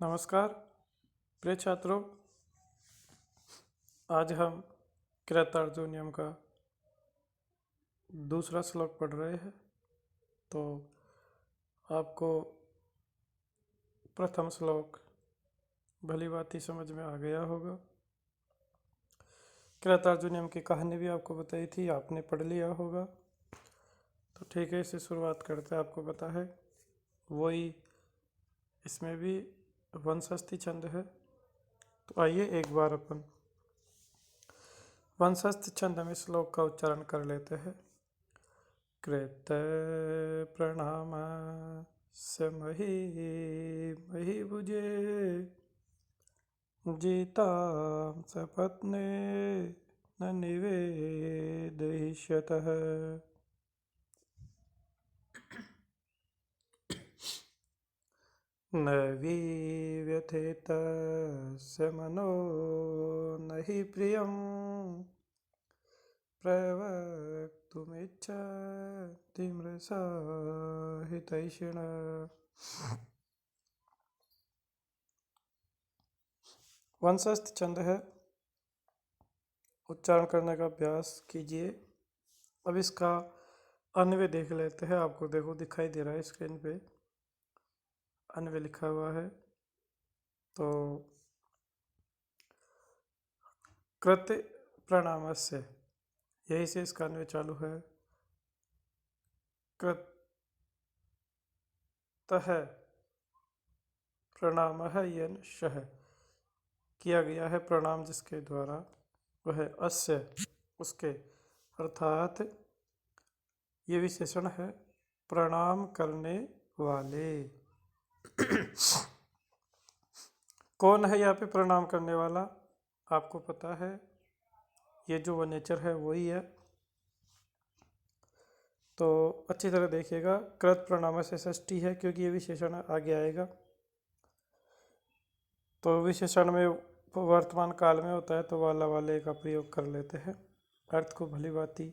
नमस्कार प्रिय छात्रों। आज हम कृतार्जुनीयम का दूसरा श्लोक पढ़ रहे हैं। तो आपको प्रथम श्लोक भली भांति समझ में आ गया होगा। कृतार्जुनीयम की कहानी भी आपको बताई थी, आपने पढ़ लिया होगा। तो ठीक है, इसे शुरुआत करते हैं। आपको पता है वही इसमें भी वंशस्थी छंद है। तो आइए एक बार अपन वंशस्थ छंद में श्लोक का उच्चारण कर लेते हैं। कृत प्रणाम स मही मही भुजे जीता सपत्ने न निवेदयिष्यतः। न विव्यथेत स मनो न हि प्रियं प्रवक्तुमिच्छति मृषा हितैषिण। वंशस्थ छंद है, उच्चारण करने का अभ्यास कीजिए। अब इसका अन्वय देख लेते हैं। आपको देखो दिखाई दे रहा है स्क्रीन पे, अन्वय लिखा हुआ है। तो कृत प्रणामस्य, यही से इसका अन्वय चालू है। कृतः प्रणाम है यन शह, किया गया है प्रणाम जिसके द्वारा, वह अस्य उसके, अर्थात ये विशेषण है प्रणाम करने वाले। कौन है यहाँ पे प्रणाम करने वाला? आपको पता है ये जो वनेचर है वही है। तो अच्छी तरह देखिएगा, कृत प्रणाम से षष्ठी है क्योंकि ये विशेषण आगे आएगा। तो विशेषण में वर्तमान काल में होता है तो वाला वाले का प्रयोग कर लेते हैं अर्थ को भली भांति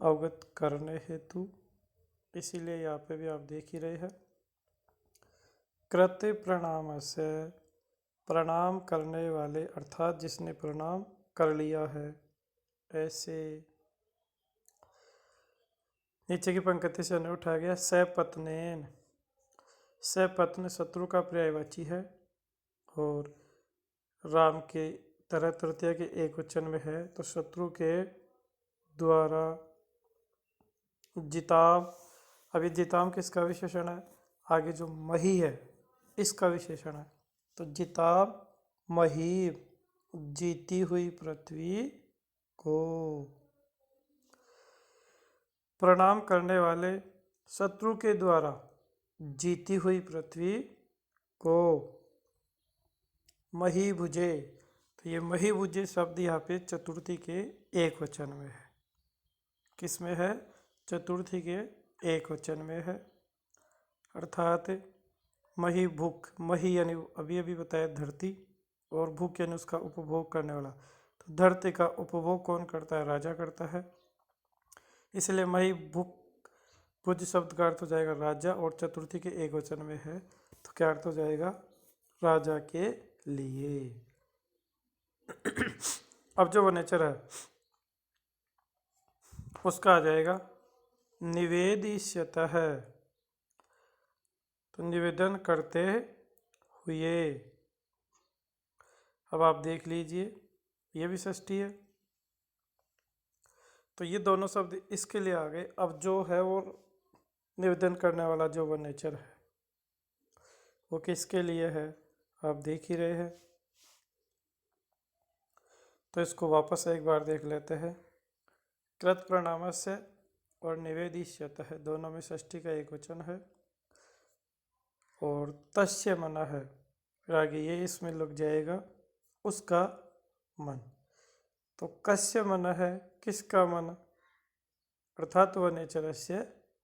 अवगत करने हेतु। इसीलिए यहाँ पे भी आप देख ही रहे हैं। कृत्य प्रणाम से, प्रणाम करने वाले अर्थात जिसने प्रणाम कर लिया है। ऐसे नीचे की पंक्ति से अन्वय उठाया गया। सपत्नेन, सपत्न शत्रु का पर्यायवाची है और राम के तरह तृतीया के एक वचन में है। तो शत्रु के द्वारा जिताम, अभी जिताम किसका विशेषण है? आगे जो मही है इसका विशेषण है। तो जिताम मही, जीती हुई पृथ्वी को। प्रणाम करने वाले शत्रु के द्वारा जीती हुई पृथ्वी को। मही भुजे, तो ये मही भुजे शब्द यहाँ पे चतुर्थी के एक वचन में है। किस में है? चतुर्थी के एक वचन में है। अर्थात मही भूख, मही यानी अभी अभी बताया धरती, और भूख यानी उसका उपभोग करने वाला। तो धरती का उपभोग कौन करता है? राजा करता है। इसलिए मही भूख भुज शब्द का अर्थ हो जाएगा राजा, और चतुर्थी के एक वचन में है तो क्या अर्थ हो जाएगा? राजा के लिए। अब जो वनेचर है उसका आ जाएगा निवेदिष्यतः, तो निवेदन करते हुए। अब आप देख लीजिए ये भी षष्ठी है, तो ये दोनों शब्द इसके लिए आ गए। अब जो है वो निवेदन करने वाला जो वनेचर है वो किसके लिए है? आप देख ही रहे हैं। तो इसको वापस एक बार देख लेते हैं। कृत प्रणामस्य और निवेदिष्यतः है, दोनों में षष्ठी का एक वचन है। और तस्य मन है, फिर आगे ये इसमें लग जाएगा उसका मन। तो कस्य मन है, किसका मन? अर्थात वह नेचर से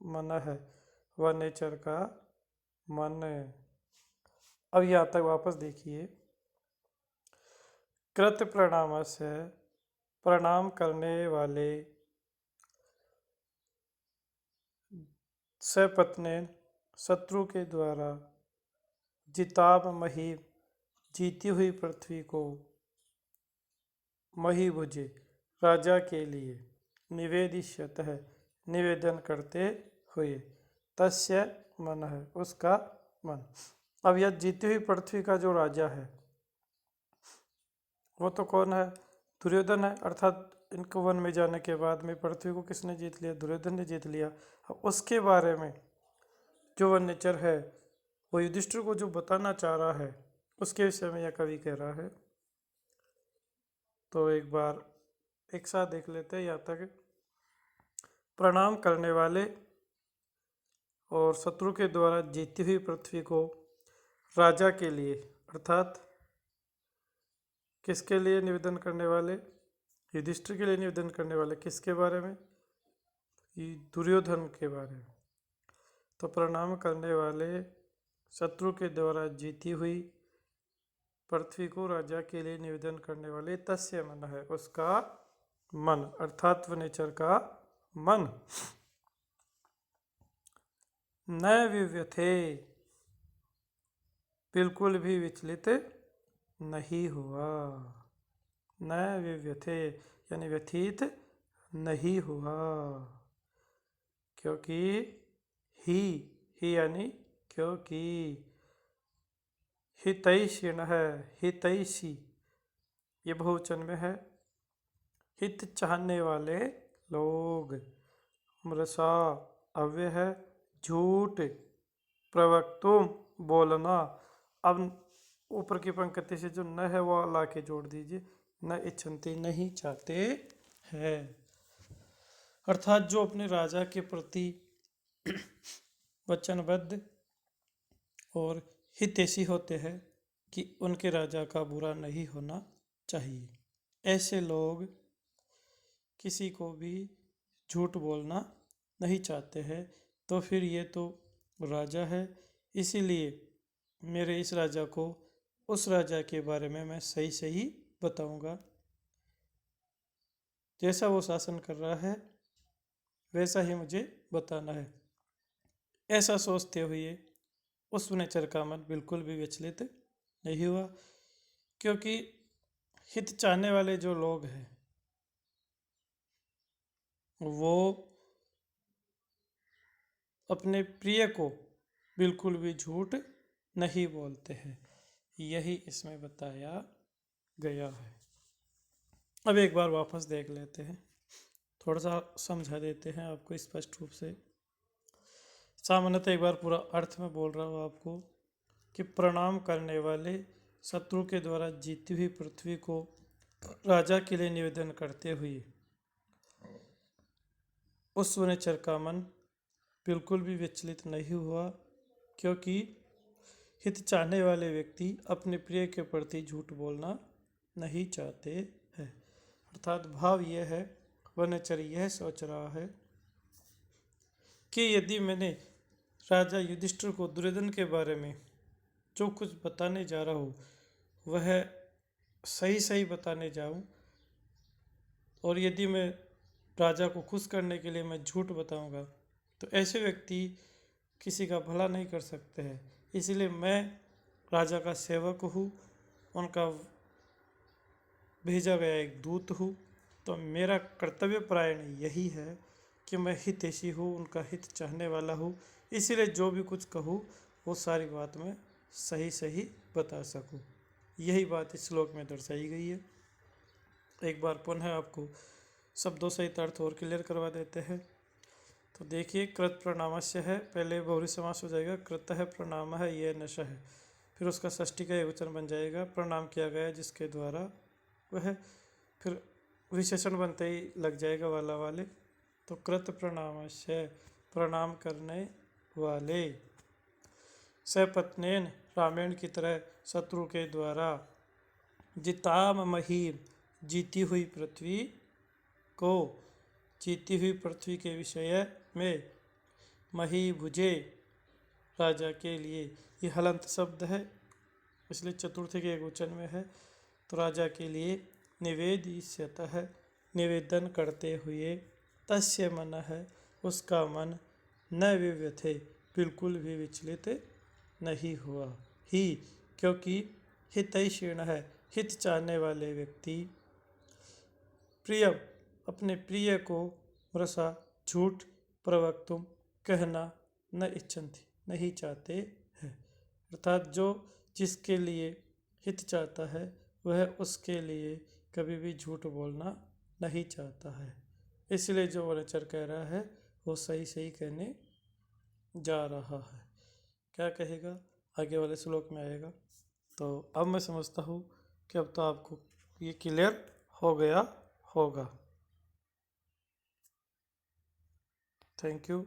मन है, वह नेचर का मन। अब यहाँ तक वापस देखिए। कृत प्रणाम से, प्रणाम करने वाले सपत्ने, शत्रु के द्वारा जिताब महीम, जीती हुई पृथ्वी को, महीभुजे, राजा के लिए, निवेदिष्यतः, निवेदन करते हुए, तस्य मन है, उसका मन। अब यह जीती हुई पृथ्वी का जो राजा है वो तो कौन है? दुर्योधन है। अर्थात इनको वन में जाने के बाद में पृथ्वी को किसने जीत लिया? दुर्योधन ने जीत लिया। अब उसके बारे में जो वन्यचर है वो युधिष्ठिर को जो बताना चाह रहा है उसके विषय में यह कवि कह रहा है। तो एक बार एक साथ देख लेते हैं। यहाँ तक प्रणाम करने वाले और शत्रु के द्वारा जीती हुई पृथ्वी को राजा के लिए, अर्थात किसके लिए निवेदन करने वाले? युधिष्ठिर के लिए निवेदन करने वाले। किसके बारे में? दुर्योधन के बारे में। तो प्रणाम करने वाले शत्रु के द्वारा जीती हुई पृथ्वी को राजा के लिए निवेदन करने वाले, तस्य मन है, उसका मन, अर्थात वनेचर का मन। न विव्यथे, बिल्कुल भी विचलित नहीं हुआ। न विव्यथे यानी व्यथित नहीं हुआ, क्योंकि ही यानी क्योंकि, हितैषिण है, हितैषी ये बहुवचन में है। हित चाहने वाले लोग। मृषा अव्यय है, झूठ, प्रवक्तुम बोलना। अब ऊपर की पंक्ति से जो न है वो ला के जोड़ दीजिए। न इच्छन्ति नहीं चाहते हैं, अर्थात जो अपने राजा के प्रति वचनबद्ध और हितैषी होते हैं कि उनके राजा का बुरा नहीं होना चाहिए, ऐसे लोग किसी को भी झूठ बोलना नहीं चाहते हैं। तो फिर ये तो राजा है, इसीलिए मेरे इस राजा को उस राजा के बारे में मैं सही सही बताऊंगा। जैसा वो शासन कर रहा है वैसा ही मुझे बताना है। ऐसा सोचते हुए उस वनेचर का मन बिल्कुल भी विचलित नहीं हुआ, क्योंकि हित चाहने वाले जो लोग हैं वो अपने प्रिय को बिल्कुल भी झूठ नहीं बोलते हैं, यही इसमें बताया गया है। अब एक बार वापस देख लेते हैं, थोड़ा सा समझा देते हैं आपको स्पष्ट रूप से। सामान्यतः एक बार पूरा अर्थ में बोल रहा हूँ आपको कि प्रणाम करने वाले शत्रु के द्वारा जीती हुई पृथ्वी को राजा के लिए निवेदन करते हुए उस वनेचर का मन बिल्कुल भी विचलित नहीं हुआ, क्योंकि हित चाहने वाले व्यक्ति अपने प्रिय के प्रति झूठ बोलना नहीं चाहते हैं। अर्थात भाव यह है, वनचर यह सोच रहा है कि यदि मैंने राजा युधिष्ठिर को दुर्योधन के बारे में जो कुछ बताने जा रहा हूँ वह सही सही बताने जाऊँ, और यदि मैं राजा को खुश करने के लिए मैं झूठ बताऊंगा तो ऐसे व्यक्ति किसी का भला नहीं कर सकते हैं। इसलिए मैं राजा का सेवक हूँ, उनका भेजा गया एक दूत हूँ। तो मेरा कर्तव्य परायण यही है कि मैं हितैषी हूँ, उनका हित चाहने वाला हूँ। इसीलिए जो भी कुछ कहूँ वो सारी बात मैं सही सही बता सकूँ। यही बात इस श्लोक में दर्शाई गई है। एक बार पुनः आपको शब्दों सहित अर्थ और क्लियर करवा देते हैं। तो देखिए, कृत प्रणामस्य है, पहले बहुरी समास हो जाएगा। कृत है, प्रणाम है, ये नश है, फिर उसका षष्ठी का एकवचन बन जाएगा। प्रणाम किया गया जिसके द्वारा वह, फिर विशेषण बनते ही लग जाएगा वाला वाले। तो कृत प्रणामस्य, प्रणाम करने वाले। सपत्नेन, रामायण की तरह शत्रु के द्वारा। जिताम महीम, जीती हुई पृथ्वी को, जीती हुई पृथ्वी के विषय में। महीभुजे, राजा के लिए। ये हलंत शब्द है इसलिए चतुर्थी के एकवचन में है। तो राजा के लिए निवेदिष्यतः, निवेदन करते हुए। तस्य मन है, उसका मन। न विव्यथे, बिल्कुल भी विचलित नहीं हुआ। ही, क्योंकि हितैषिण है, हित चाहने वाले व्यक्ति। प्रियम, अपने प्रिय को, वृषा, झूठ, प्रवक्तुम, कहना, न इच्छन्ति, नहीं चाहते हैं। अर्थात जो जिसके लिए हित चाहता है वह उसके लिए कभी भी झूठ बोलना नहीं चाहता है। इसलिए जो वनचर कह रहा है वो सही सही कहने जा रहा है। क्या कहेगा आगे वाले श्लोक में आएगा। तो अब मैं समझता हूँ कि अब तो आपको ये क्लियर हो गया होगा। Thank you.